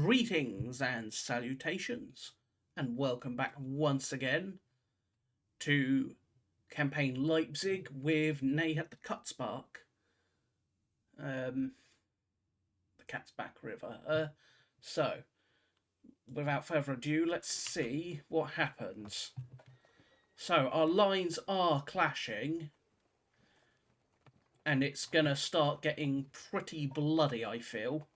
Greetings and salutations, and welcome back once again to Campaign Leipzig with Ney at the Katzbach, the Katzbach River. So, without further ado, let's see what happens. So, our lines are clashing, and it's gonna start getting pretty bloody, I feel.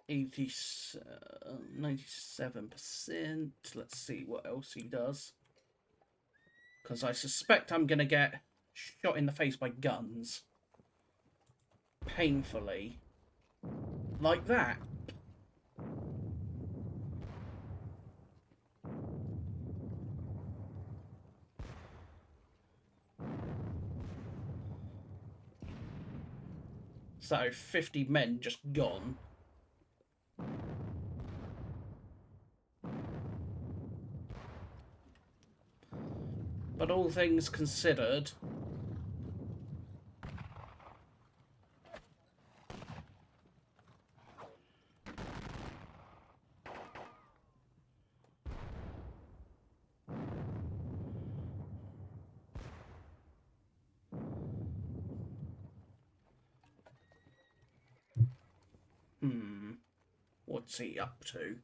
$97%. Let's see what else he does. Because I suspect I'm going to get shot in the face by guns. Painfully. Like that. So 50 men just gone. But all things considered, what's he up to?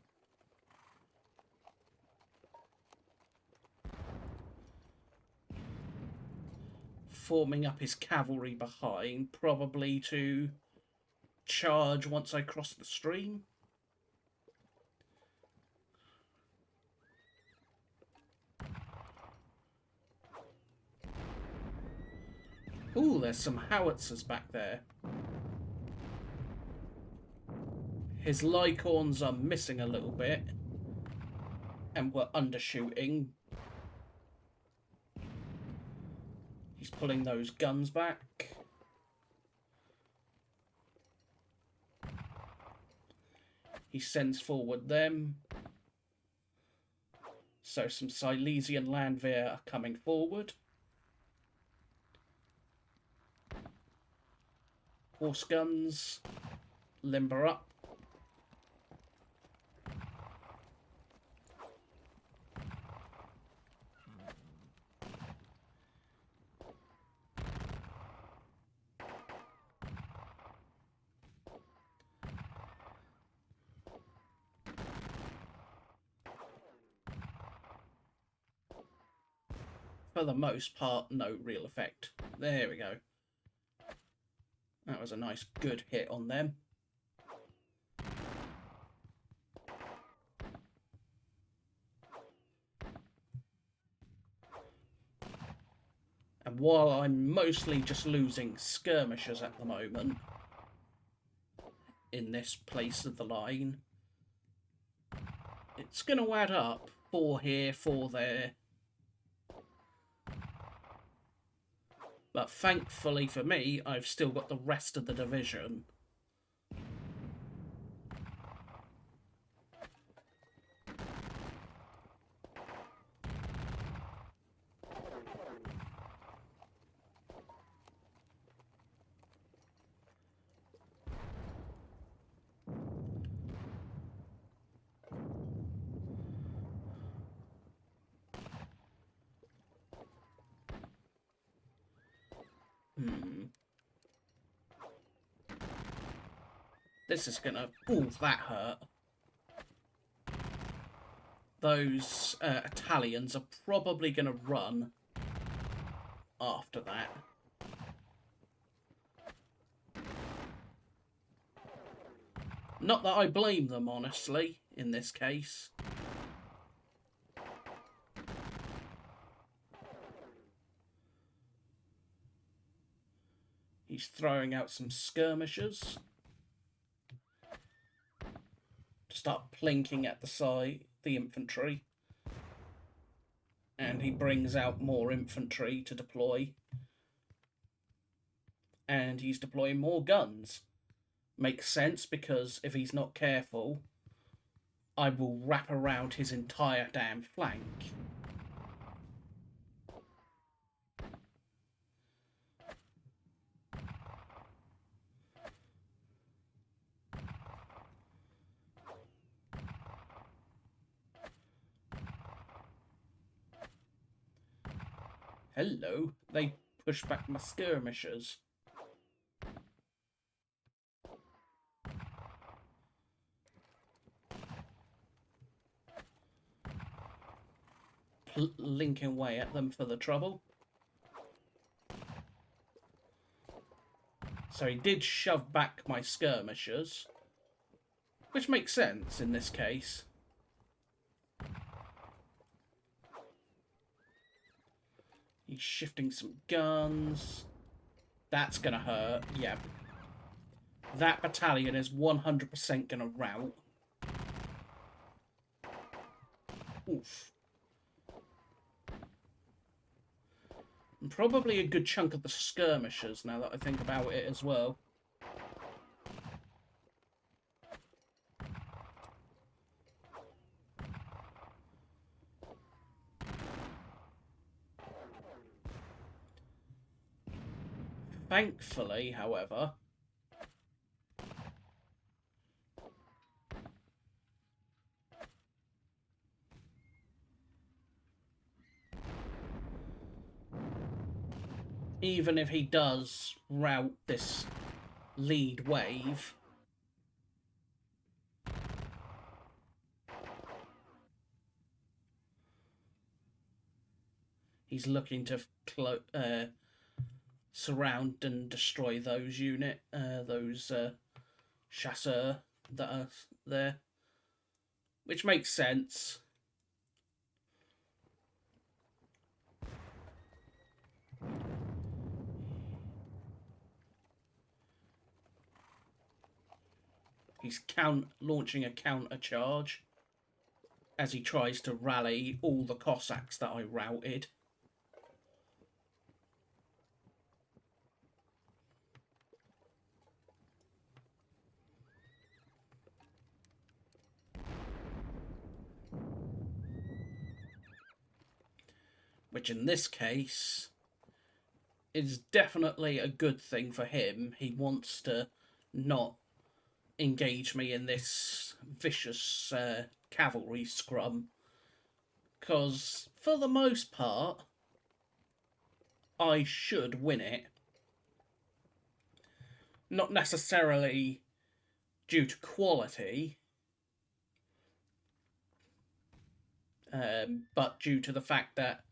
Forming up his cavalry behind, probably to charge once I cross the stream. Ooh, there's some howitzers back there. His Lycorns are missing a little bit, and we're undershooting. He's pulling those guns back. He sends forward them. So some Silesian Landwehr are coming forward. Horse guns, limber up. For the most part, no real effect. There we go. That was a nice, good hit on them. And while I'm mostly just losing skirmishers at the moment, in this place of the line, it's going to add up. 4 here, 4 there. But thankfully for me, I've still got the rest of the division. This is gonna... Ooh, that hurt. Those Italians are probably gonna run after that. Not that I blame them, honestly, in this case. He's throwing out some skirmishers to start plinking at the infantry. And he brings out more infantry to deploy. And he's deploying more guns. Makes sense, because if he's not careful, I will wrap around his entire damn flank. Hello. They push back my skirmishers. Linking away at them for the trouble. So he did shove back my skirmishers, which makes sense in this case. He's shifting some guns. That's gonna hurt, yeah. That battalion is 100% gonna rout. Oof. And probably a good chunk of the skirmishers, now that I think about it as well. Thankfully, however, even if he does rout this lead wave, he's looking to surround and destroy those those chasseurs that are there, which makes sense. He's launching a counter charge as he tries to rally all the Cossacks that I routed. Which in this case is definitely a good thing for him. He wants to not engage me in this vicious cavalry scrum, because for the most part I should win it. Not necessarily due to quality, but due to the fact that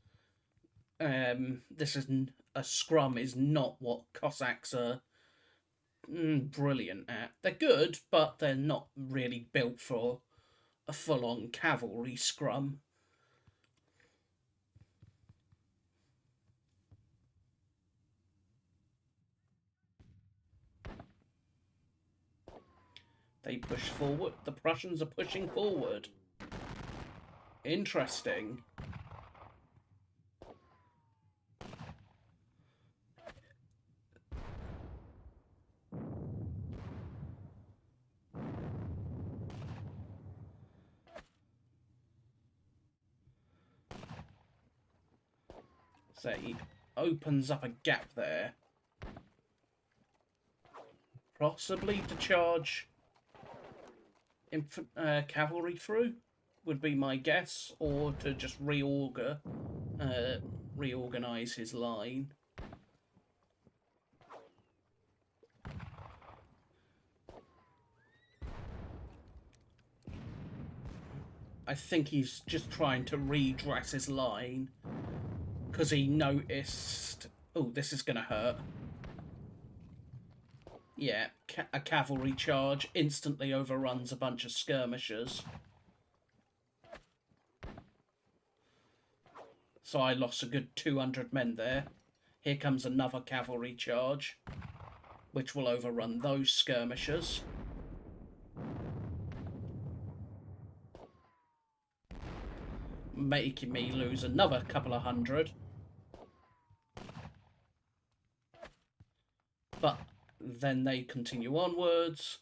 this is a scrum is not what Cossacks are brilliant at. They're good, but they're not really built for a full-on cavalry scrum. They push forward. The Prussians are pushing forward. Interesting. So he opens up a gap there. Possibly to charge cavalry through, would be my guess, or to just reorganize his line. I think he's just trying to redress his line because he noticed, oh, this is gonna hurt. Yeah, a cavalry charge instantly overruns a bunch of skirmishers. So I lost a good 200 men there. Here comes another cavalry charge, which will overrun those skirmishers. Making me lose another couple of hundred. But then they continue onwards.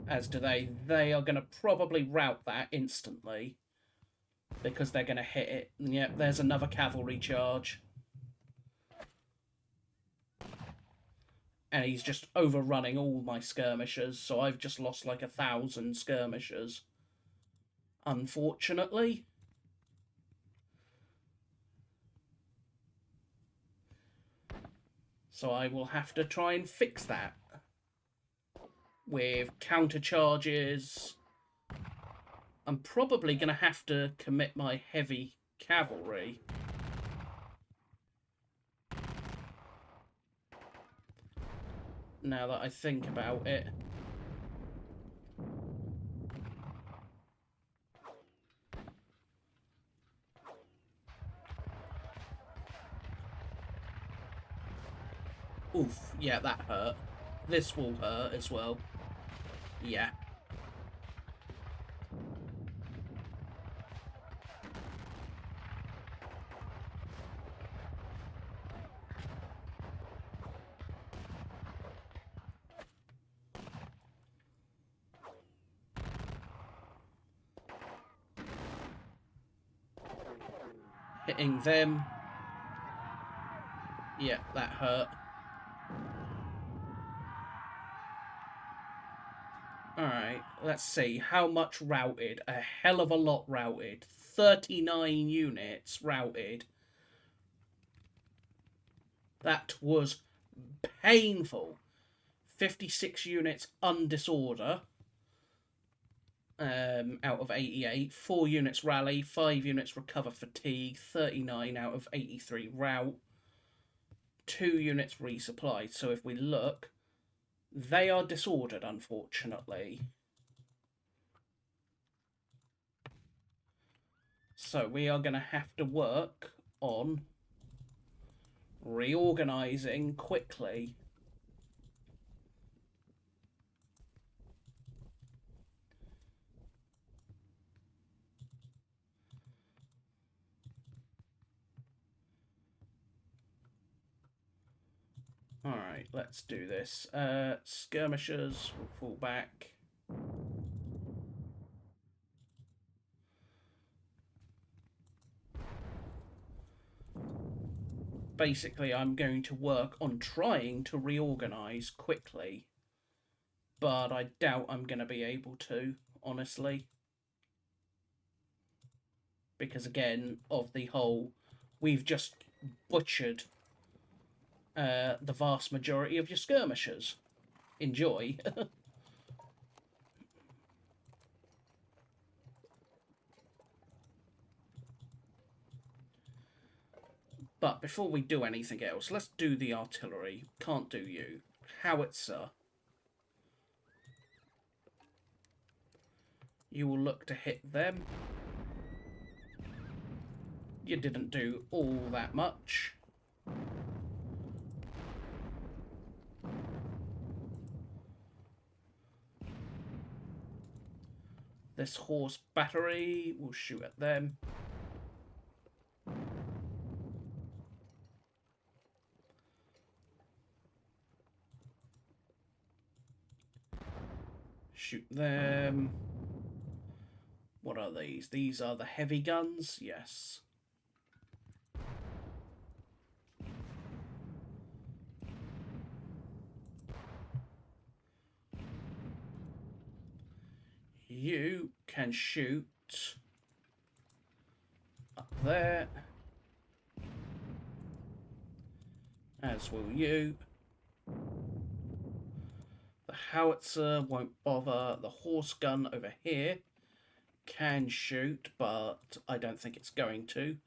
As do they. They are going to probably rout that instantly, because they're going to hit it. Yep, there's another cavalry charge. And he's just overrunning all my skirmishers, so I've just lost like 1,000 skirmishers. Unfortunately. So I will have to try and fix that with counter charges. I'm probably going to have to commit my heavy cavalry. Now that I think about it. Oof, yeah, that hurt. This will hurt as well. Yeah. Hitting them. Yeah, that hurt. Alright, let's see. How much routed? A hell of a lot routed. 39 units routed. That was painful. 56 units undisorder. Out of 88. 4 units rally. 5 units recover fatigue. 39 out of 83 rout. 2 units resupplied. So if we look, they are disordered, unfortunately. So we are going to have to work on reorganising quickly. Alright, let's do this. Skirmishers will fall back. Basically, I'm going to work on trying to reorganise quickly. But I doubt I'm going to be able to, honestly. Because, again, of the whole, we've just butchered the vast majority of your skirmishers. Enjoy. But before we do anything else, let's do the artillery. Can't do you. Howitzer. You will look to hit them. You didn't do all that much. This horse battery will shoot at them. Shoot them. What are these? These are the heavy guns? Yes. You can shoot up there. As will you. The howitzer won't bother. The horse gun over here can shoot, but I don't think it's going to.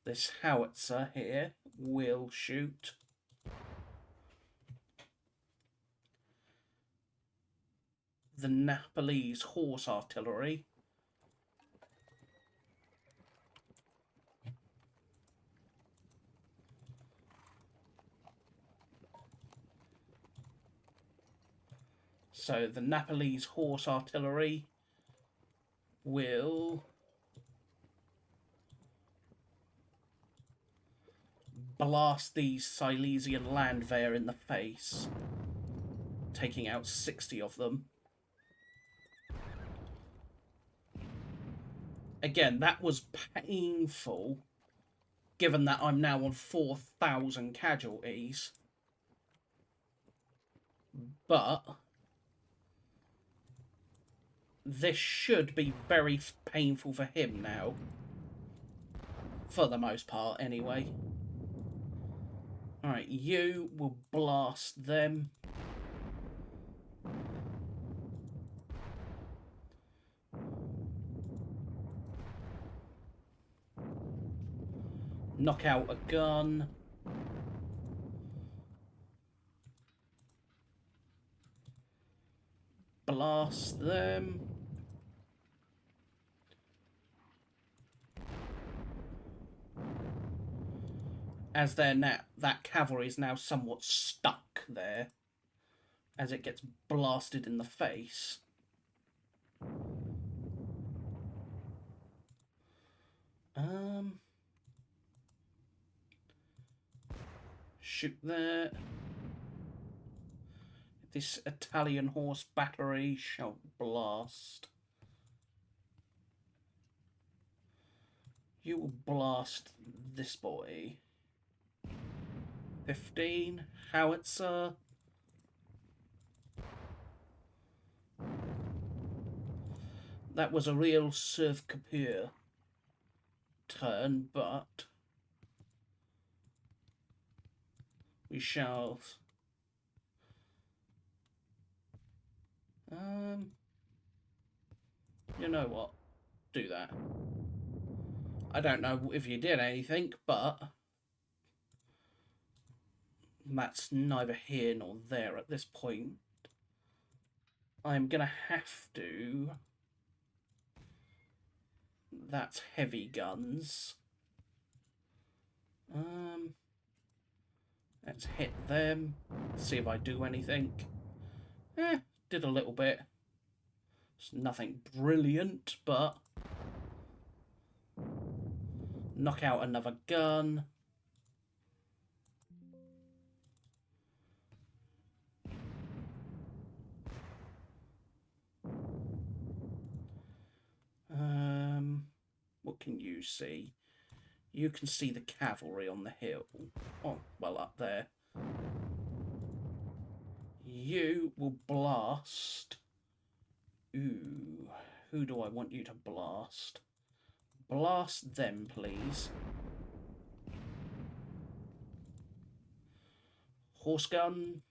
This howitzer here will shoot. The Nepalese horse artillery so the Nepalese horse artillery will blast these Silesian Landwehr in the face, taking out 60 of them. Again, that was painful, given that I'm now on 4,000 casualties. But this should be very painful for him now. For the most part, anyway. Alright, you will blast them. Knock out a gun. Blast them. As they're now, that cavalry is now somewhat stuck there as it gets blasted in the face. Shoot there. This Italian horse battery shall blast. You will blast this boy. 15 howitzer. That was a real sauve coupure turn, but we shall you know what? Do that. I don't know if you did anything, but that's neither here nor there at this point. I'm gonna have to. That's heavy guns. Let's hit them. See if I do anything. Did a little bit. It's nothing brilliant, but knock out another gun. What can you see? You can see the cavalry on the hill. Oh, well, up there. You will blast. Ooh, who do I want you to blast? Blast them, please. Horse gun.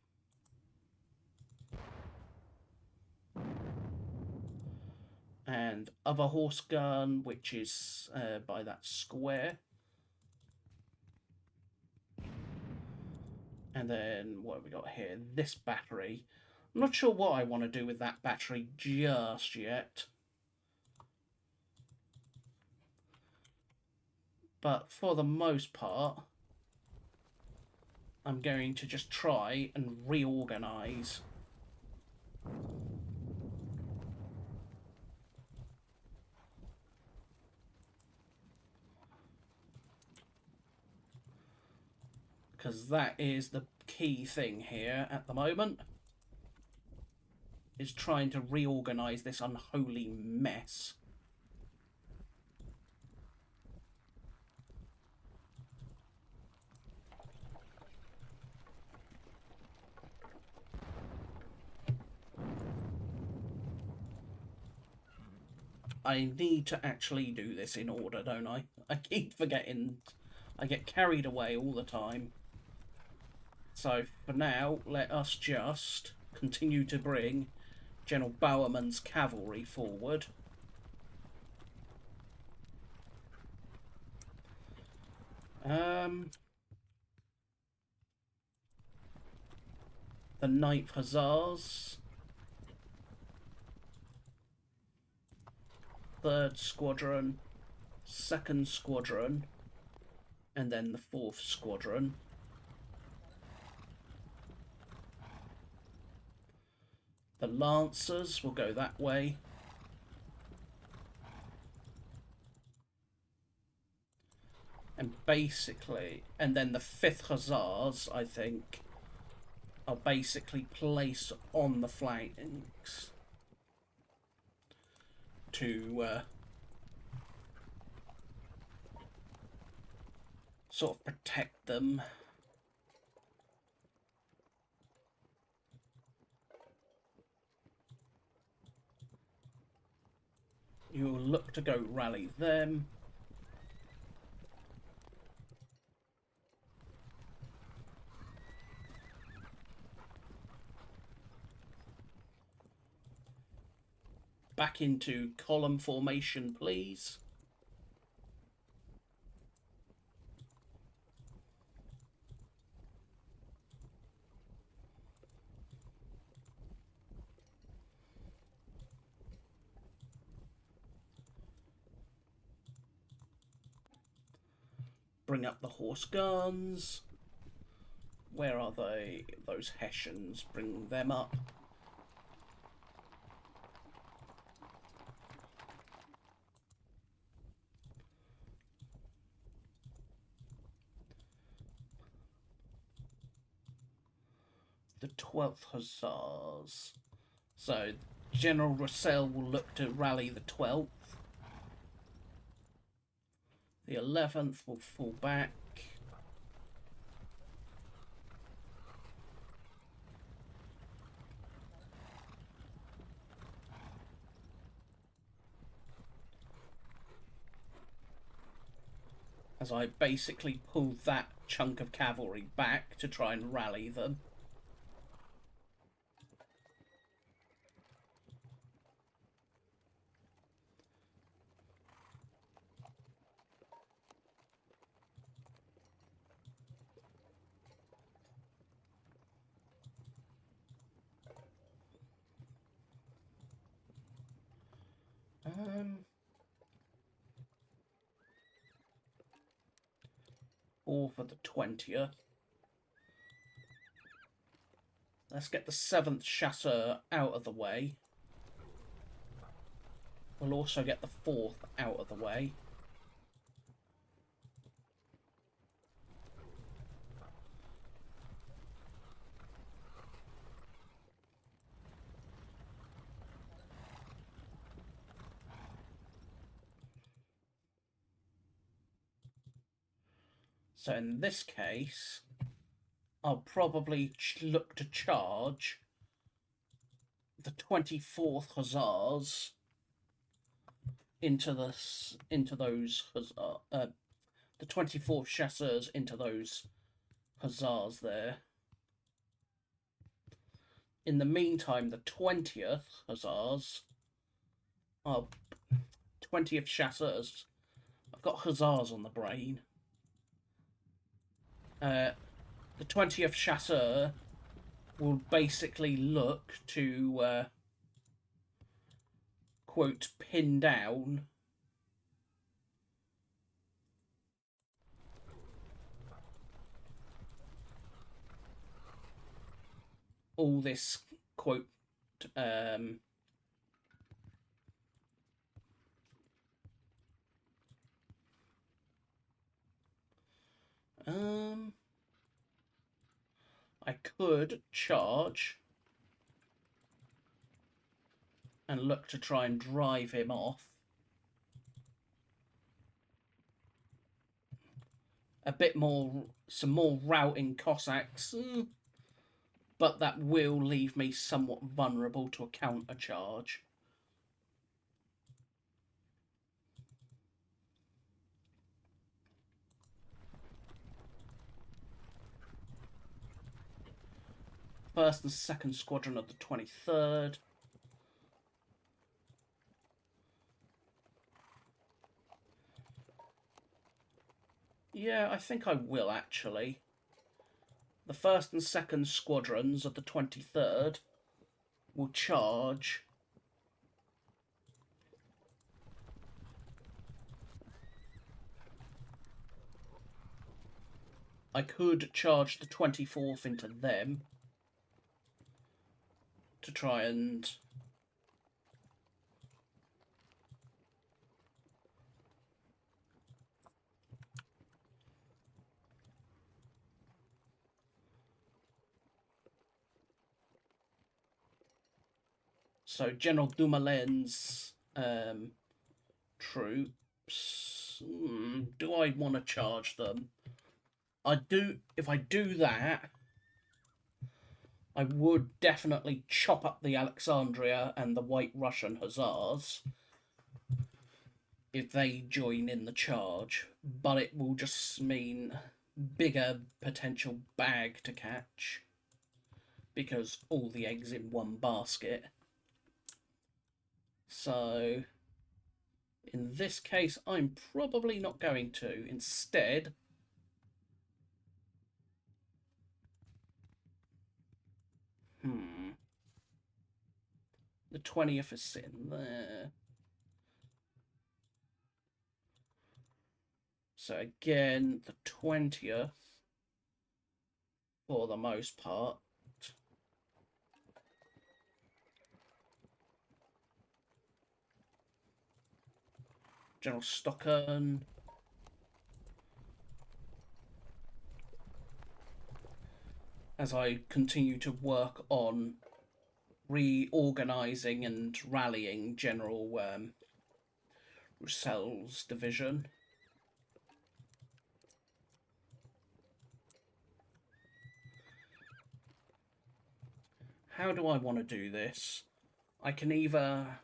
And other horse gun, which is by that square. And then, what have we got here? This battery. I'm not sure what I want to do with that battery just yet. But for the most part, I'm going to just try and reorganize. Because that is the key thing here at the moment. Is trying to reorganize this unholy mess. I need to actually do this in order, don't I? I keep forgetting. I get carried away all the time. So, for now, let us just continue to bring General Bowerman's cavalry forward. The 9th Hussars. 3rd Squadron. 2nd Squadron. And then the 4th Squadron. The Lancers will go that way. And basically, and then the 5th Hussars, I think, are basically placed on the flanks to sort of protect them. You'll look to go rally them. back into column formation, please. Bring up the horse guns. Where are they? Those Hessians. Bring them up. The 12th Hussars. So General Russell will look to rally the 12th. The 11th will fall back. As I basically pull that chunk of cavalry back to try and rally them. Or for the 20th. Let's get the 7th Chasseur out of the way. We'll also get the 4th out of the way. So in this case, I'll probably look to charge the 24th Hussars into those the 24th Chasseurs into those Hussars there. In the meantime, the 20th Hussars are 20th Chasseurs. I've got Hussars on the brain. The 20th Chasseur will basically look to quote, pin down all this, quote, I could charge and look to try and drive him off. A bit more, some more routing Cossacks, but that will leave me somewhat vulnerable to a counter charge. First and second squadron of the 23rd. Yeah, I think I will actually. The first and second squadrons of the 23rd will charge. I could charge the 24th into them to try and so General Dumoulin's troops. Do I want to charge them? I do. If I do that, I would definitely chop up the Alexandria and the White Russian Hussars if they join in the charge, but it will just mean bigger potential bag to catch because all the eggs in one basket. So in this case, I'm probably not going to. Instead, the 20th is sitting there. So again, the 20th, for the most part. General Stockton. As I continue to work on reorganising and rallying General Roussel's division. How do I want to do this? I can either...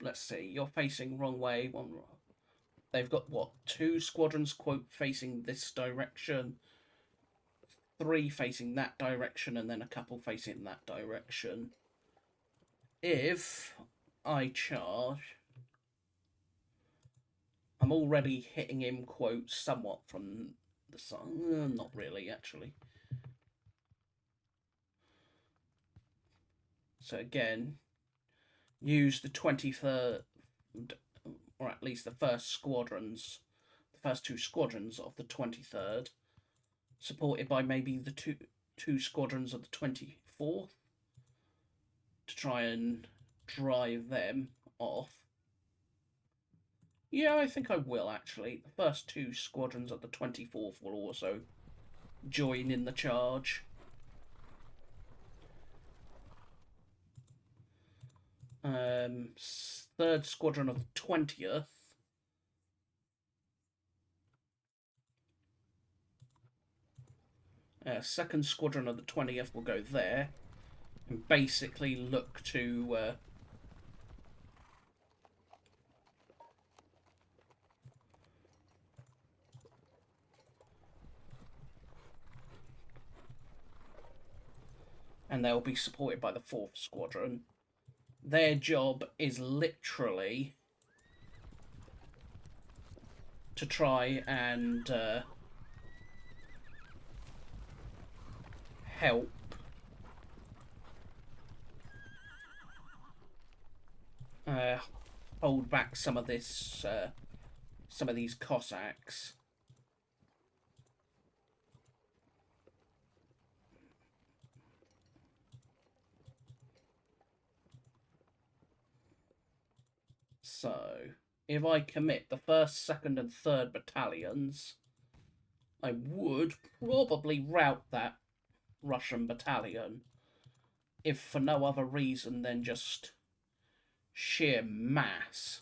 Let's see. You're facing wrong way. One. They've got, what, 2 squadrons, quote, facing this direction. 3 facing that direction, and then a couple facing that direction. If I charge... I'm already hitting him, quote, somewhat from the sun. Not really, actually. So again, use the 23rd, or at least the first squadrons, the first 2 squadrons of the 23rd, supported by maybe the two squadrons of the 24th, to try and drive them off. Yeah, I think I will, actually. The first 2 squadrons of the 24th will also join in the charge. Third squadron of the 20th. Second squadron of the 20th will go there and basically look to and they'll be supported by the 4th squadron. Their job is literally to try and help hold back some of this, some of these Cossacks. So, if I commit the 1st, 2nd, and 3rd battalions, I would probably rout that Russian battalion, if for no other reason than just sheer mass.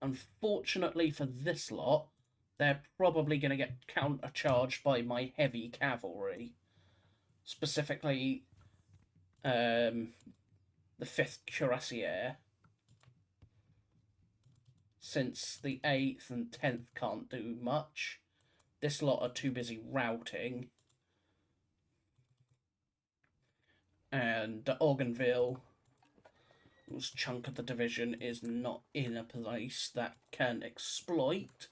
Unfortunately for this lot, they're probably going to get countercharged by my heavy cavalry. Specifically, the 5th Cuirassiers. Since the 8th and 10th can't do much, this lot are too busy routing. And Organville, whose chunk of the division is not in a place that can exploit.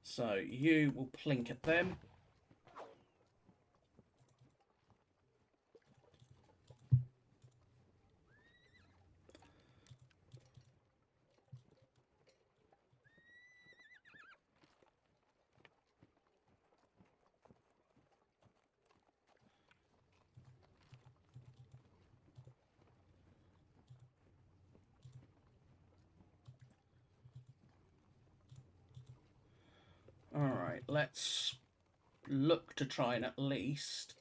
So you will plink at them. Alright, let's look to try and at least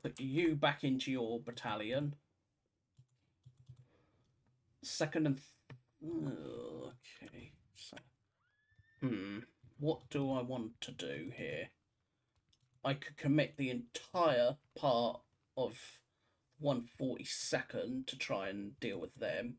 put you back into your battalion. 2nd and... okay, so... what do I want to do here? I could commit the entire part of 1/42nd to try and deal with them.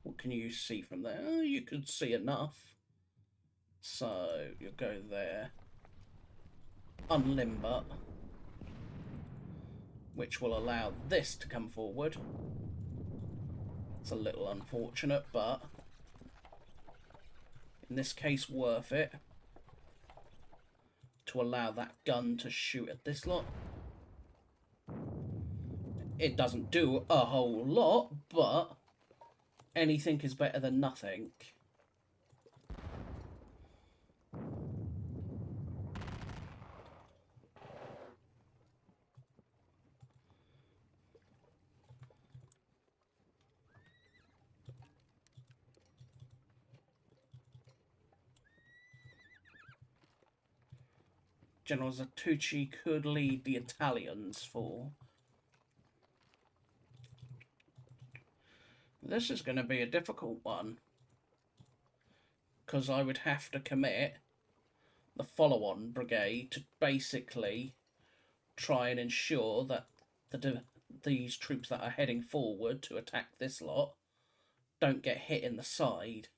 What can you see from there? Oh, you could see enough. So you'll go there, unlimber, which will allow this to come forward. It's a little unfortunate, but in this case worth it to allow that gun to shoot at this lot. It doesn't do a whole lot, but anything is better than nothing. General Zattucci could lead the Italians for... This is going to be a difficult one, because I would have to commit the follow-on brigade to basically try and ensure that these troops that are heading forward to attack this lot don't get hit in the side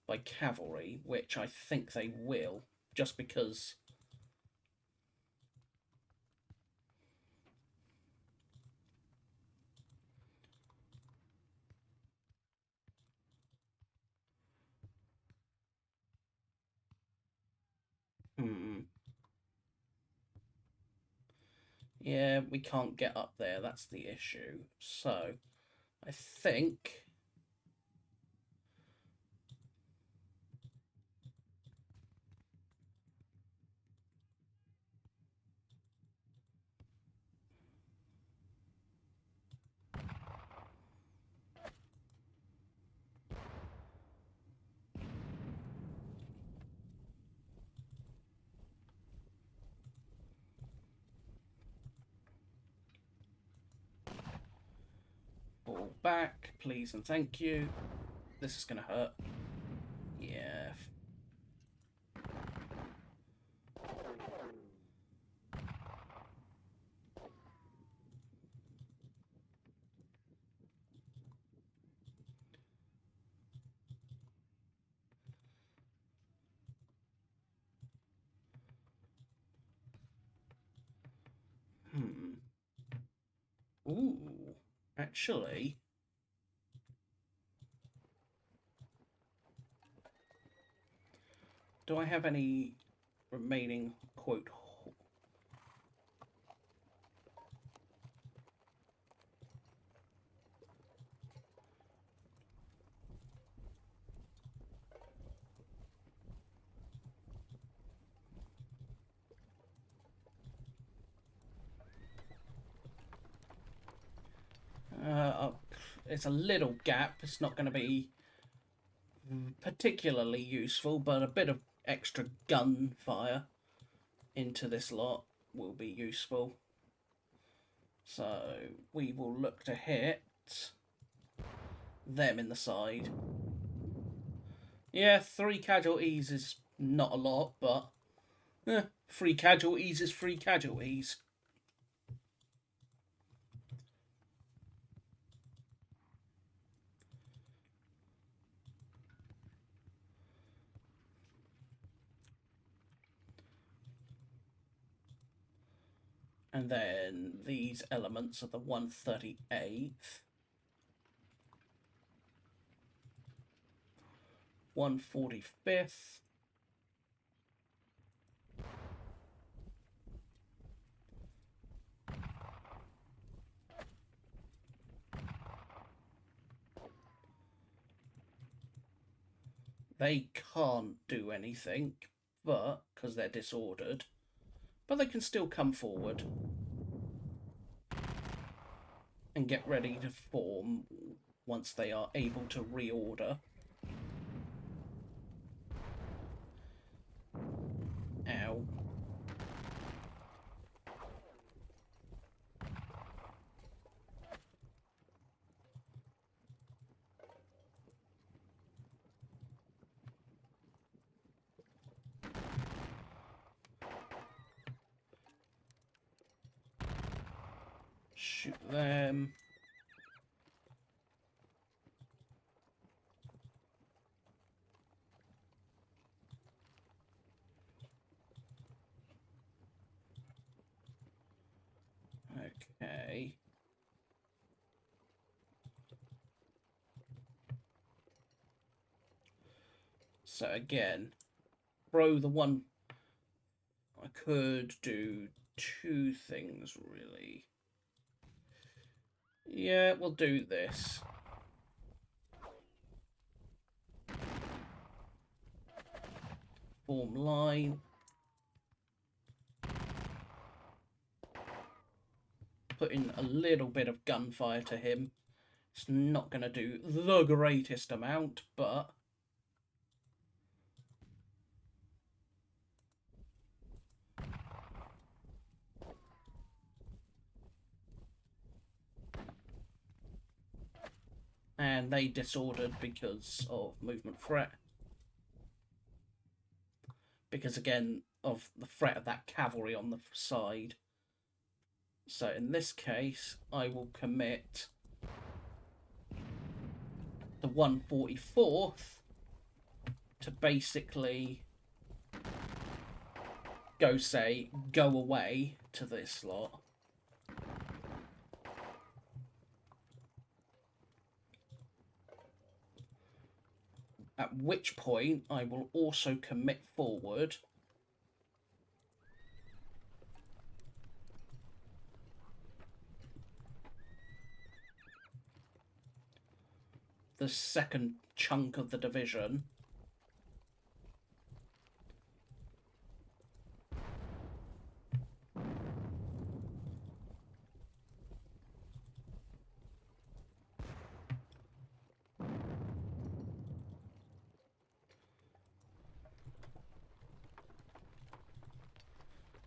by cavalry, which I think they will, just because... Yeah, we can't get up there, that's the issue. So, I think... Fall back, please and thank you. This is going to hurt. Yeah. Ooh, actually... Do I have any remaining, quote... It's a little gap. It's not going to be particularly useful, but a bit of extra gunfire into this lot will be useful. So we will look to hit them in the side. Yeah, 3 casualties is not a lot, but 3 casualties is 3 casualties. And then these elements of the 138th, 145th, they can't do anything, but because they're disordered, but they can still come forward and get ready to form once they are able to reorder. Ow. them. Okay. So again, throw the one. I could do two things, really. Yeah, we'll do this. Form line. Put in a little bit of gunfire to him. It's not going to do the greatest amount, but... And they disordered because of movement threat. Because, again, of the threat of that cavalry on the side. So, in this case, I will commit the 144th to basically go away to this lot. At which point I will also commit forward the second chunk of the division.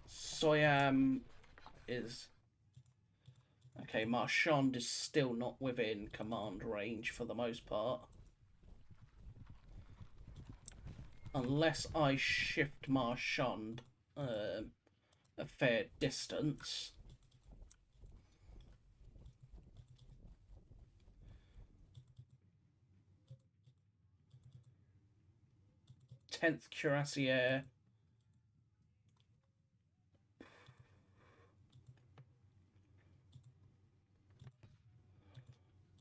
Soyam is... Okay, Marchand is still not within command range for the most part. Unless I shift Marchand a fair distance. Tenth Cuirassier.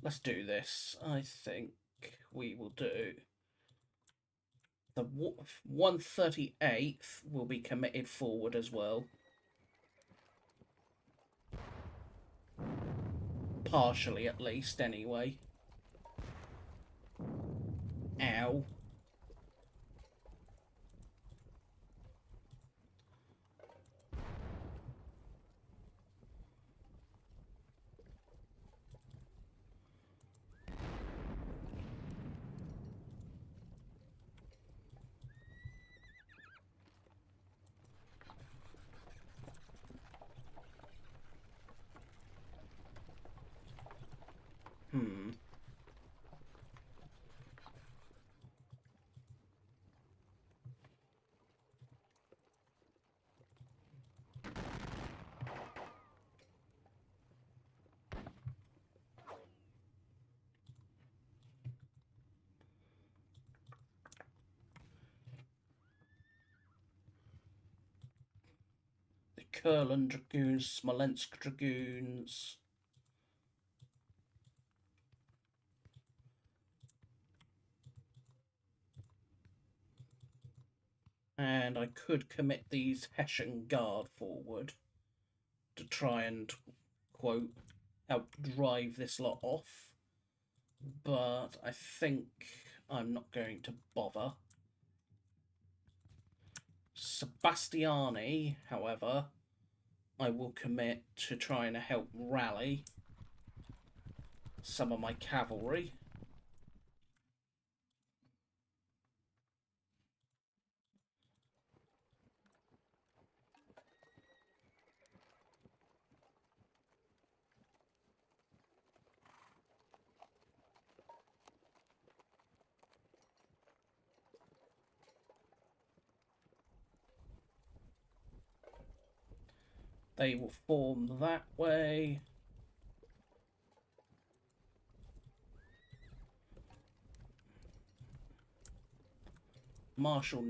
Let's do this. I think we will do... The 138th will be committed forward as well. Partially, at least, anyway. Ow. The Kurland Dragoons, Smolensk Dragoons. And I could commit these Hessian Guard forward to try and, quote, help drive this lot off. But I think I'm not going to bother. Sebastiani, however, I will commit to trying to help rally some of my cavalry. They will form that way. Marshal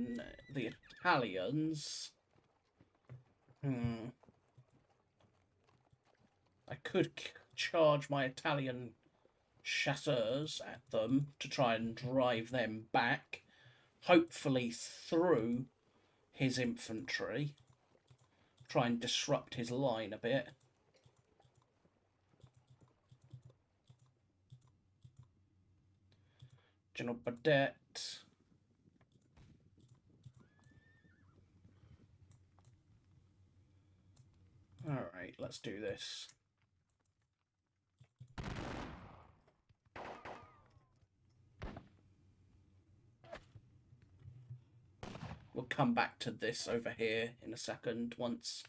the Italians. I could charge my Italian chasseurs at them to try and drive them back, hopefully through his infantry. Try and disrupt his line a bit. General Burdett. Alright, let's do this. We'll come back to this over here in a second once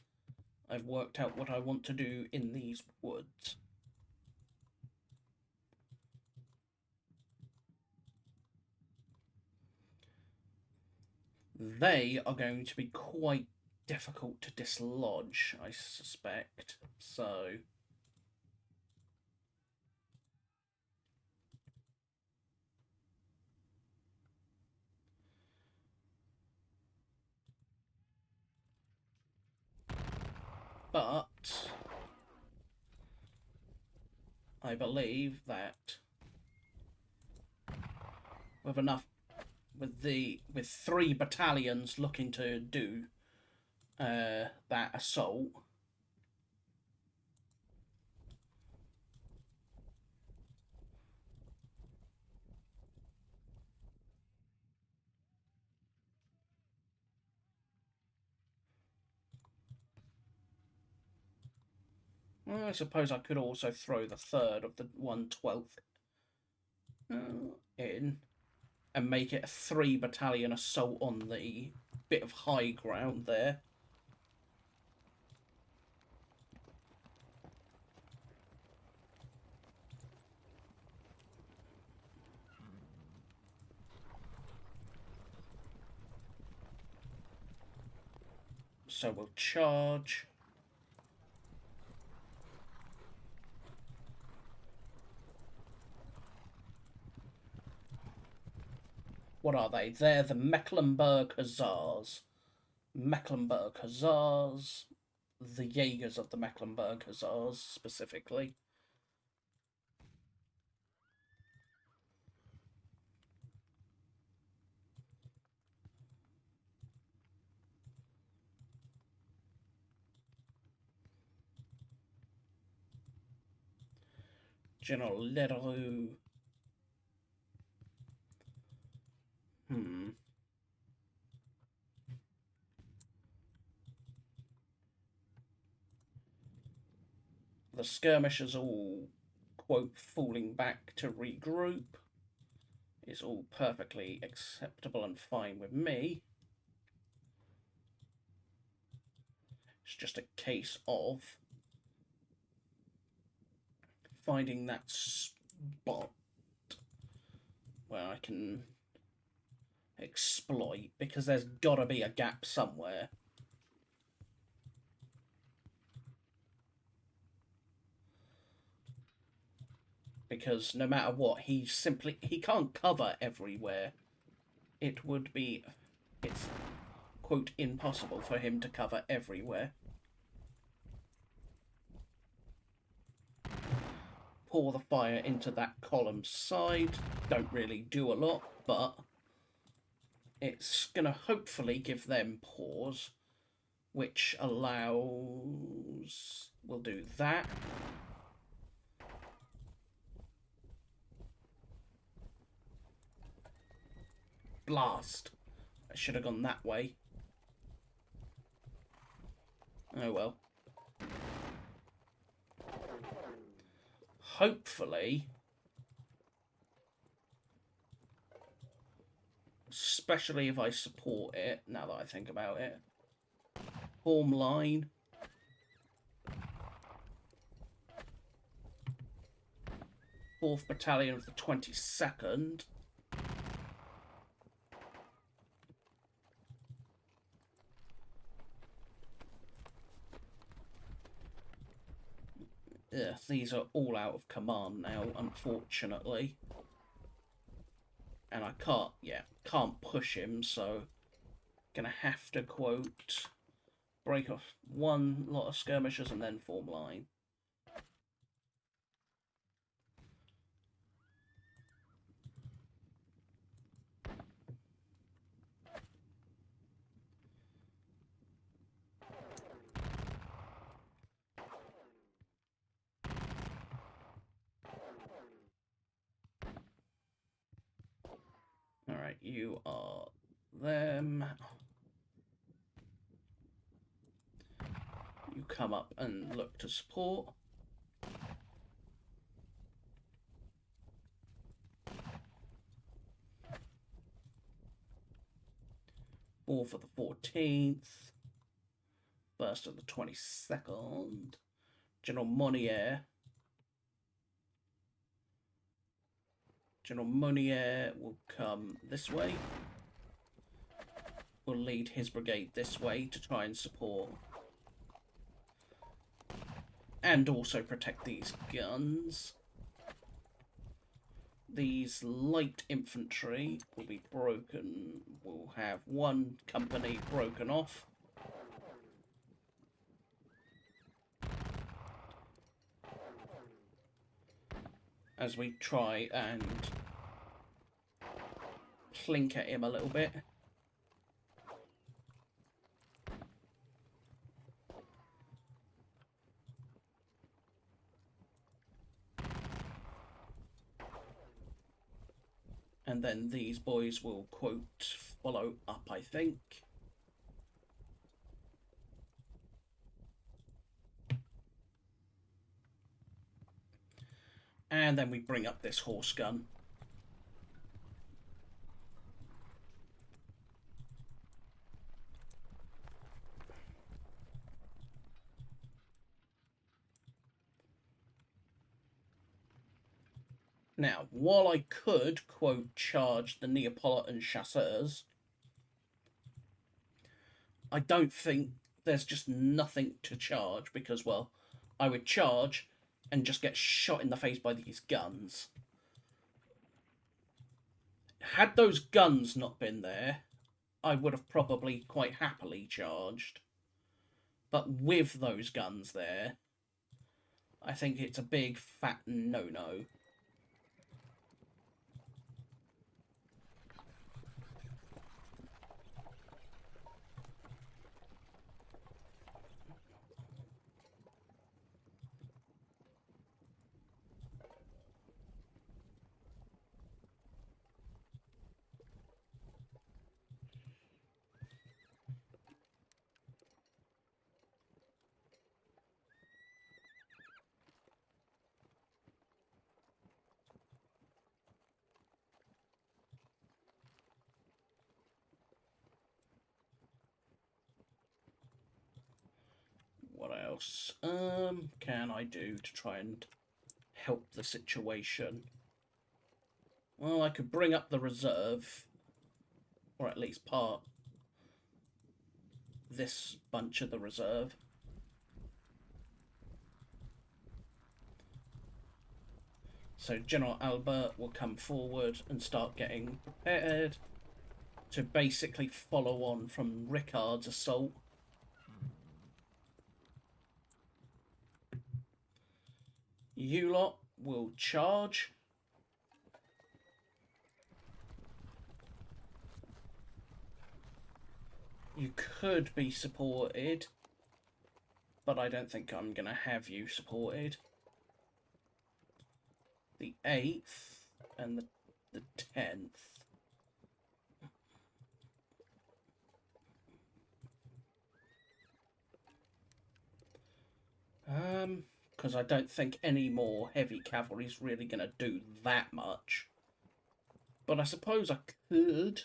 I've worked out what I want to do in these woods. They are going to be quite difficult to dislodge, I suspect, so... But I believe that with 3 battalions looking to do that assault, well, I suppose I could also throw the 3rd of the 1/12 in and make it a 3 battalion assault on the bit of high ground there. So we'll charge. What are they? They're the Mecklenburg Hussars. Mecklenburg Hussars. The Jaegers of the Mecklenburg Hussars, specifically. General Leroux. The skirmishers all, quote, falling back to regroup is all perfectly acceptable and fine with me. It's just a case of finding that spot where I can exploit, because there's gotta be a gap somewhere. Because no matter what, he can't cover everywhere. It's, quote, impossible for him to cover everywhere. Pour the fire into that column side. Don't really do a lot, but it's going to hopefully give them pause, which allows... We'll do that. Blast. I should have gone that way. Oh well. Hopefully, especially if I support it, now that I think about it, form line. Fourth Battalion of the 22nd. Yeah, these are all out of command now, unfortunately. And I can't push him, so gonna have to quote break off one lot of skirmishers and then form line. Alright, you are them. You come up and look to support. All for the 14th. First of the 22nd. General Monnier. General Monnier will come this way. Will lead his brigade this way to try and support. And also protect these guns. These light infantry will be broken. We'll have one company broken off. As we try and plink at him a little bit. And then these boys will, quote, follow up, I think. And then we bring up this horse gun. Now, while I could, quote, charge the Neapolitan chasseurs, I don't think there's just nothing to charge because, well, I would charge and just get shot in the face by these guns. Had those guns not been there, I would have probably quite happily charged. But with those guns there, I think it's a big fat no-no. What else can I do to try and help the situation? Well, I could bring up the reserve, or at least part this bunch of the reserve. So General Albert will come forward and start getting prepared to basically follow on from Ricard's assault. You lot will charge. You could be supported, but I don't think I'm going to have you supported. The 8th and the 10th. Because I don't think any more heavy cavalry is really going to do that much. But I suppose I could.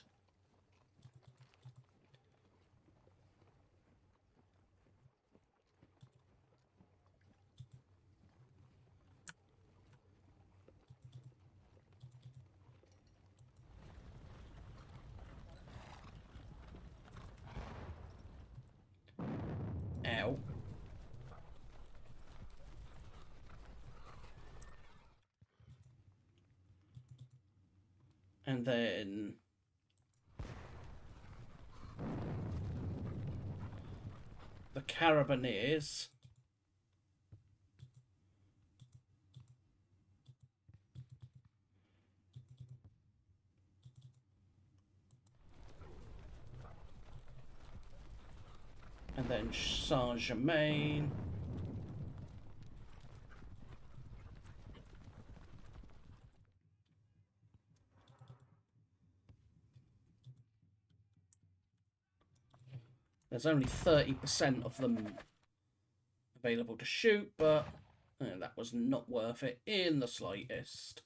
Ow. And then the Carabineers. And then Saint-Germain. There's only 30% of them available to shoot, but that was not worth it in the slightest.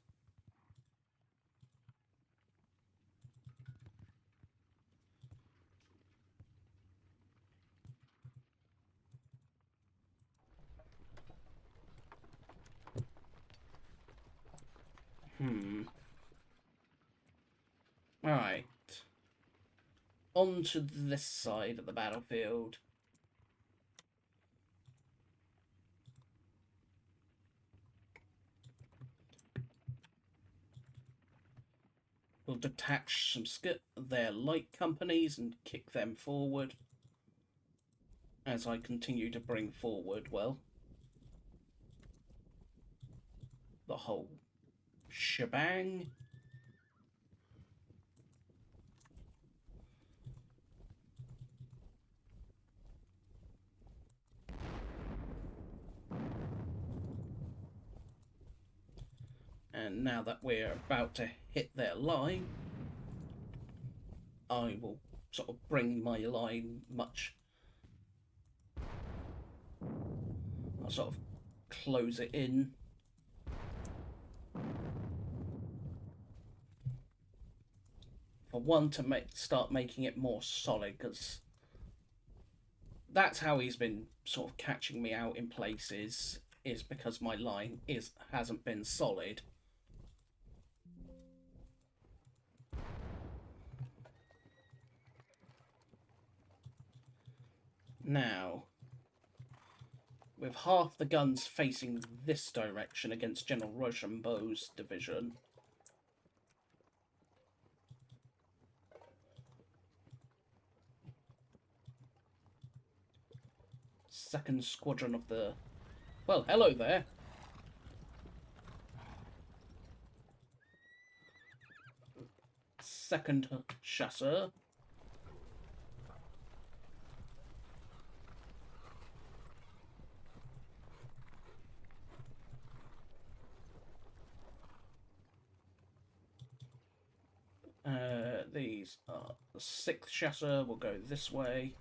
Alright. On to this side of the battlefield. We'll detach some their light companies and kick them forward as I continue to bring forward, well, the whole shebang. And now that we're about to hit their line, I will sort of bring my line much. I'll sort of close it in. For one, to start making it more solid, because that's how he's been sort of catching me out in places, is because my line hasn't been solid. Now, with half the guns facing this direction against General Rochambeau's division, second squadron of the... Well, hello there. Second chasseur. These are the 6th chasseur. Will go this way.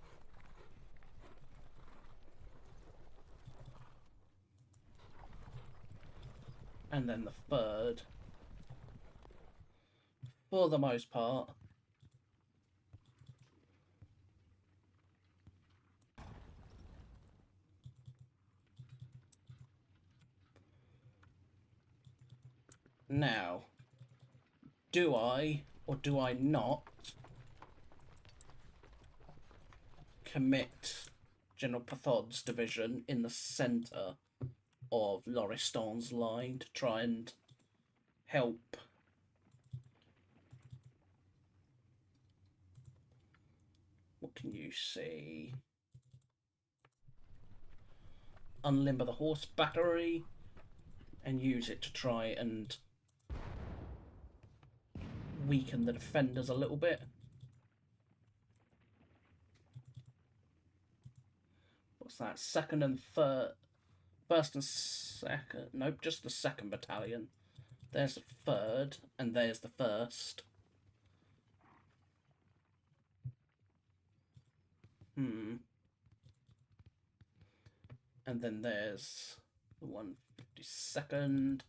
And then the 3rd. For the most part. Now, do I or do I not commit General Pathod's division in the centre of Loristan's line to try and help what can you see? Unlimber the horse battery and use it to try and weaken the defenders a little bit. What's that? Second and third. First and second. Nope, just the 2nd battalion. There's the 3rd, and there's the 1st. And then there's the 152nd.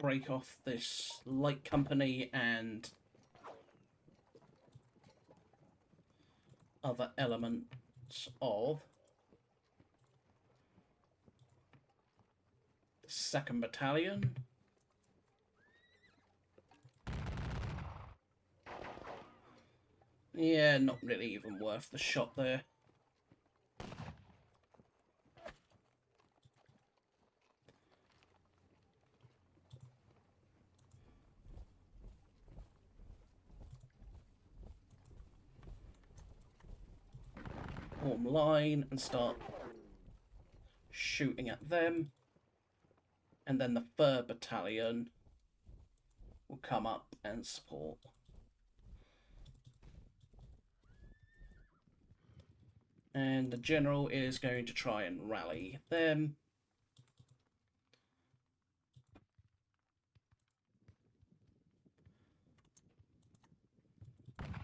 Break off this light company and other elements of the 2nd battalion. Yeah, not really even worth the shot there. Form line and start shooting at them. And then the 3rd Battalion will come up and support. And the General is going to try and rally them.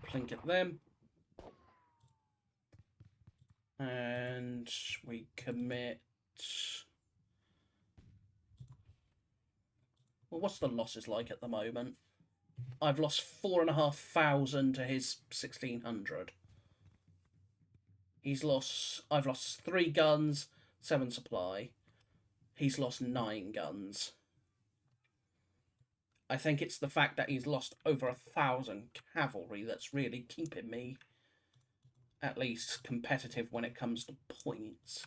Plink at them. And we commit... Well, what's the losses like at the moment? I've lost 4,500 to his 1,600. I've lost 3 guns, 7 supply. He's lost 9 guns. I think it's the fact that he's lost over 1,000 cavalry that's really keeping me at least competitive when it comes to points.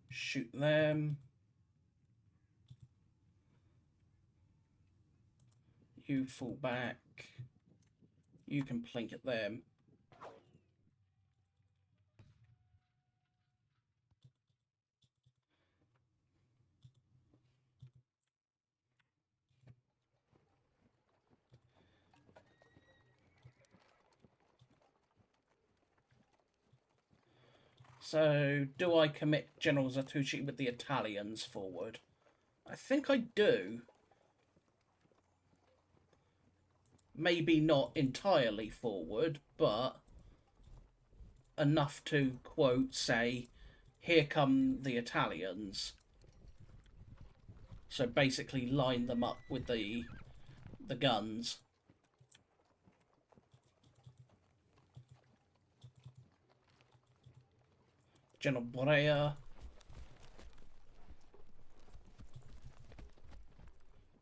Shoot them. You fall back. You can plink at them. So, do I commit General Zatucci with the Italians forward? I think I do. Maybe not entirely forward, but enough to, quote, say, here come the Italians. So basically line them up with the guns. General Blucher.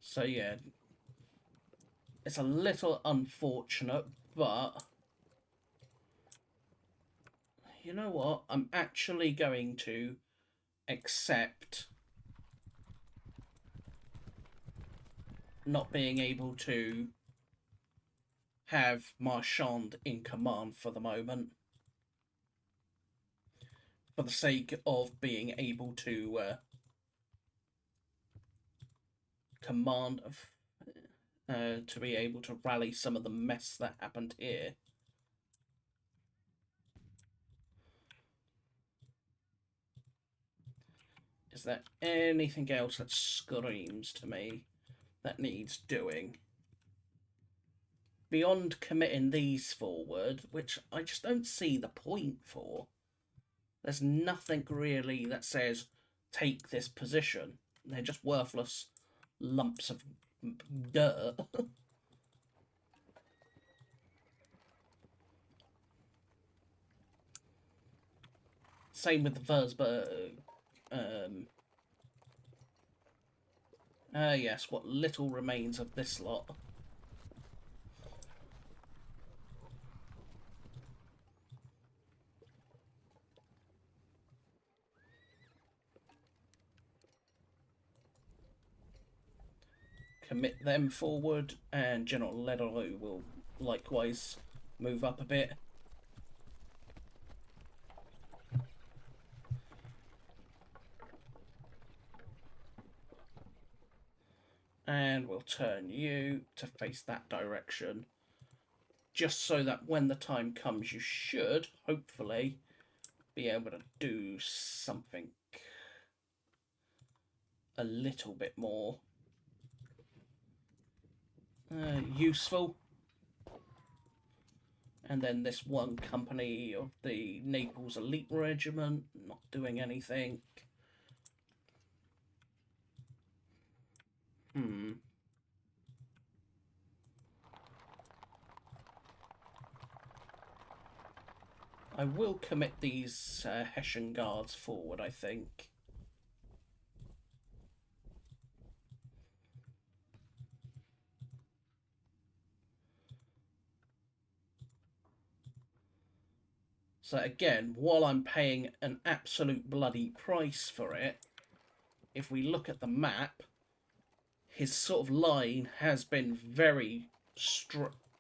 So yeah, it's a little unfortunate, but you know what? I'm actually going to accept not being able to have Marchand in command for the moment, for the sake of being able to command of to be able to rally some of the mess that happened here. Is there anything else that screams to me that needs doing? Beyond committing these forward, which I just don't see the point for. There's nothing really that says take this position. They're just worthless lumps of dirt. Same with the Würzburg. Yes, what little remains of this lot. Commit them forward, and General Lederer will likewise move up a bit. And we'll turn you to face that direction, just so that when the time comes, you should, hopefully, be able to do something a little bit more useful. And then this one company of the Naples Elite Regiment, not doing anything. I will commit these Hessian guards forward, I think. So again, while I'm paying an absolute bloody price for it, if we look at the map, his sort of line has been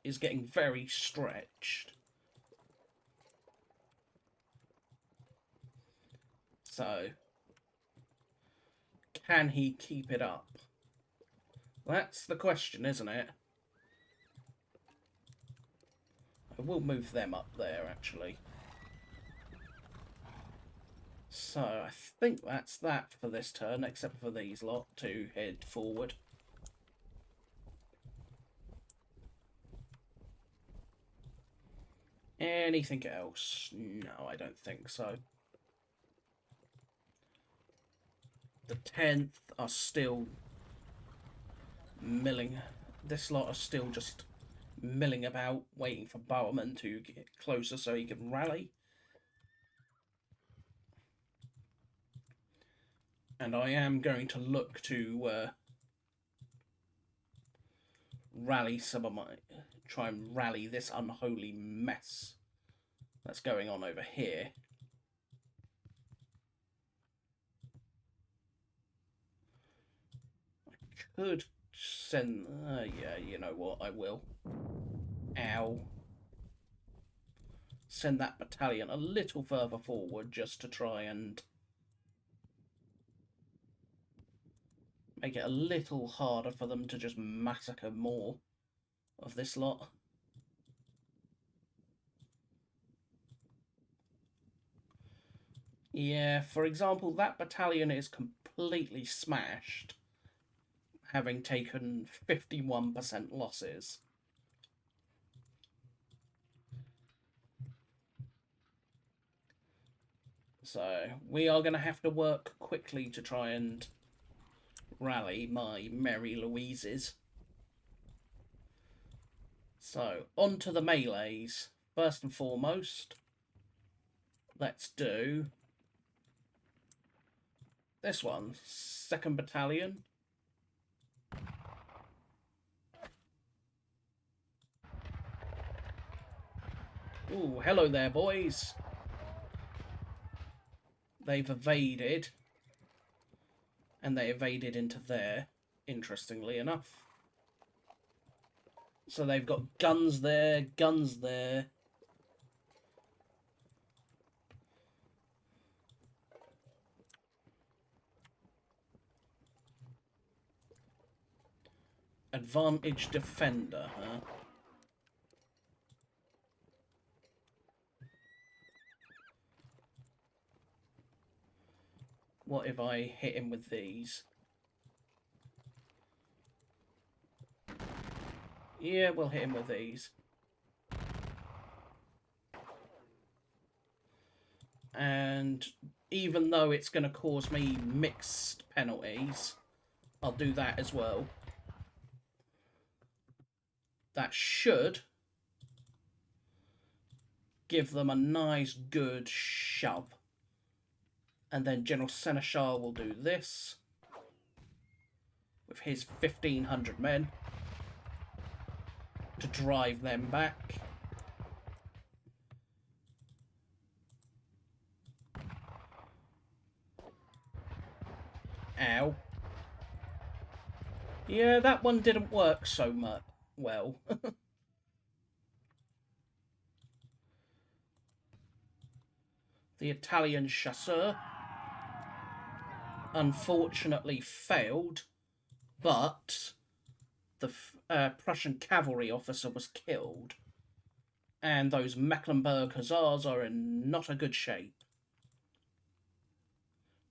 is getting very stretched. So, can he keep it up? That's the question, isn't it? I will move them up there, actually. So, I think that's that for this turn, except for these lot to head forward. Anything else? No, I don't think so. The 10th are still milling. This lot are still just milling about, waiting for Bowerman to get closer so he can rally. And I am going to look to rally some of my... try and rally this unholy mess that's going on over here. I could send... yeah, you know what, I will. Ow. Send that battalion a little further forward just to try and make it a little harder for them to just massacre more of this lot. Yeah, for example, that battalion is completely smashed, having taken 51% losses. So, we are going to have to work quickly to try and rally my Mary Louises. So, on to the melees. First and foremost, let's do this one. 2nd Battalion. Ooh, hello there, boys. They've evaded. And they evaded into there, interestingly enough. So they've got guns there, guns there. Advantage defender, huh? What if I hit him with these? Yeah, we'll hit him with these. And even though it's going to cause me mixed penalties, I'll do that as well. That should give them a nice good shove. And then General Seneschal will do this with his 1,500 men to drive them back. Ow. Yeah, that one didn't work so much well. The Italian chasseur unfortunately failed, but the Prussian cavalry officer was killed, and those Mecklenburg Hussars are in not a good shape.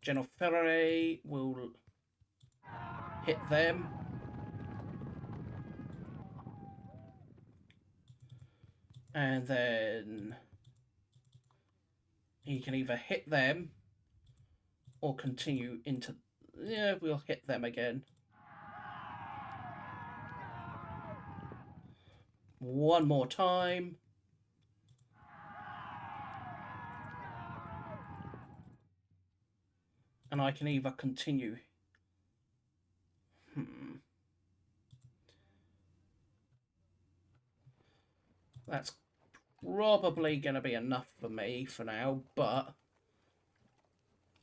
General Ferré will hit them. And then he can either hit them or continue into... Yeah, we'll hit them again. One more time. And I can either continue... That's probably going to be enough for me for now, but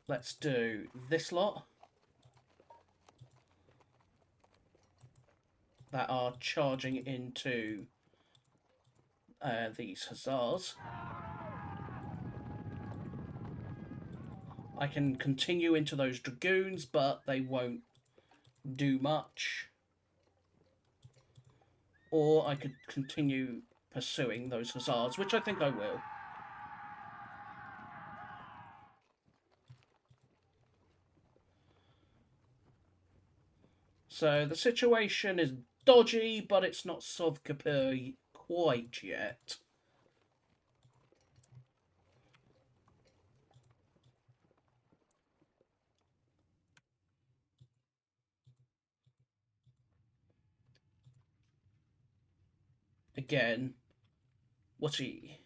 let's do this lot that are charging into these hussars. I can continue into those dragoons, but they won't do much. Or I could continue pursuing those hussars, which I think I will. So the situation is dodgy, but it's not sauve qui peut quite yet. Again, what's he?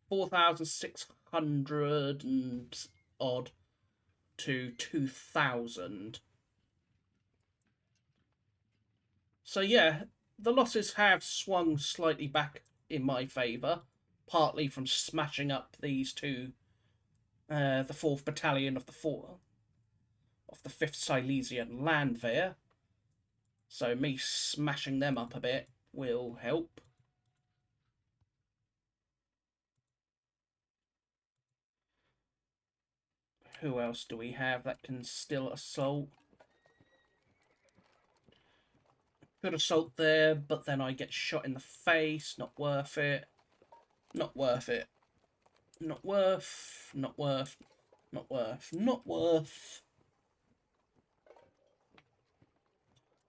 4,600 and odd to 2,000. So yeah, the losses have swung slightly back in my favour, partly from smashing up these two, the 4th Battalion of the 5th Silesian Landwehr. So me smashing them up a bit will help. Who else do we have that can still assault? Could assault there, but then I get shot in the face. Not worth it. Not worth it. Not worth. Not worth. Not worth. Not worth.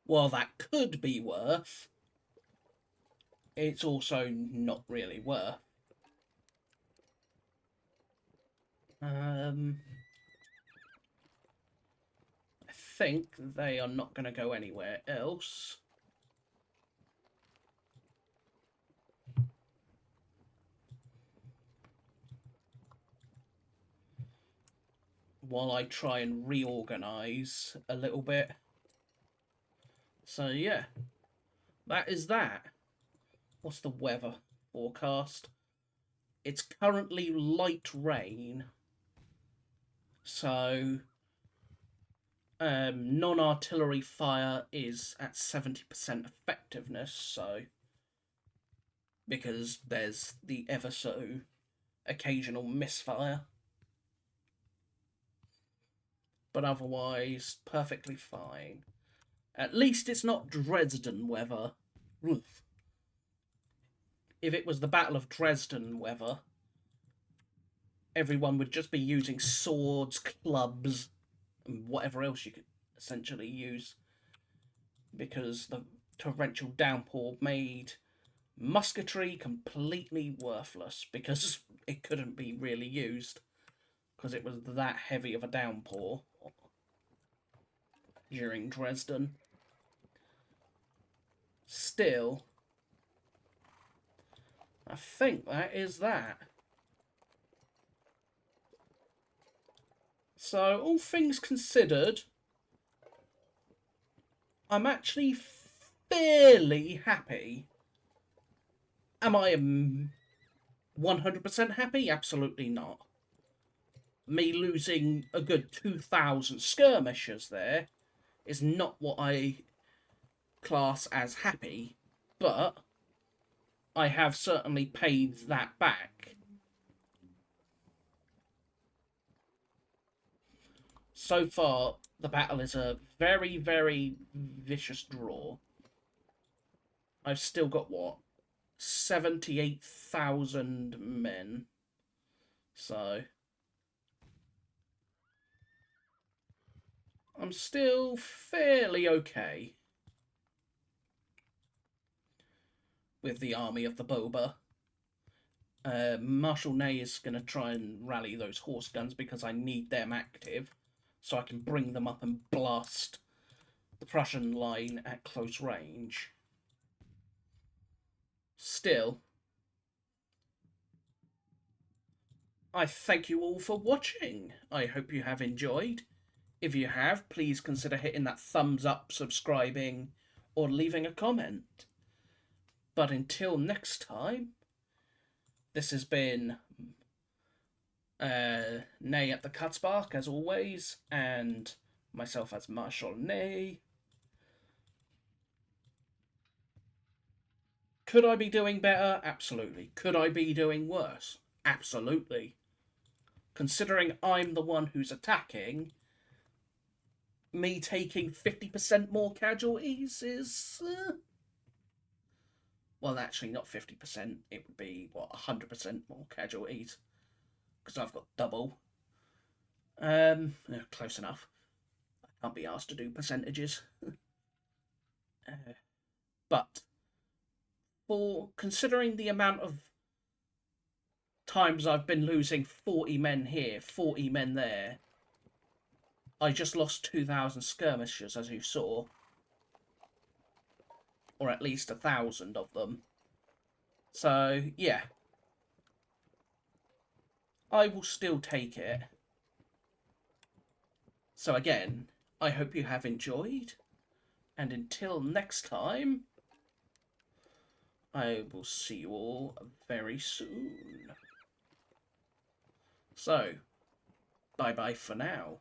While that could be worth, it's also not really worth. I think they are not going to go anywhere else. While I try and reorganise a little bit. So yeah, that is that. What's the weather forecast? It's currently light rain. So non-artillery fire is at 70% effectiveness, so because there's the ever so occasional misfire. But otherwise, perfectly fine. At least it's not Dresden weather. Oof. If it was the Battle of Dresden weather, everyone would just be using swords, clubs, and whatever else you could essentially use, because the torrential downpour made musketry completely worthless because it couldn't be really used because it was that heavy of a downpour during Dresden. Still, I think that is that. So, all things considered, I'm actually fairly happy. Am I 100% happy? Absolutely not. Me losing a good 2,000 skirmishers there is not what I class as happy, but I have certainly paid that back. So far, the battle is a very, very vicious draw. I've still got, what, 78,000 men. So I'm still fairly okay with the army of the Bobr. Maréchal Ney is going to try and rally those horse guns because I need them active so I can bring them up and blast the Prussian line at close range. Still, I thank you all for watching. I hope you have enjoyed. If you have, please consider hitting that thumbs up, subscribing, or leaving a comment. But until next time, this has been Ney at the Katzbach, as always, and myself as Maréchal Ney. Could I be doing better? Absolutely. Could I be doing worse? Absolutely. Considering I'm the one who's attacking, me taking 50% more casualties is... well, actually, not 50%. It would be, what, 100% more casualties. Because I've got double. Close enough. I can't be asked to do percentages. But for considering the amount of times I've been losing 40 men here, 40 men there, I just lost 2,000 skirmishers, as you saw. Or at least 1,000 of them. So, yeah. I will still take it. So again, I hope you have enjoyed. And until next time, I will see you all very soon. So, bye-bye for now.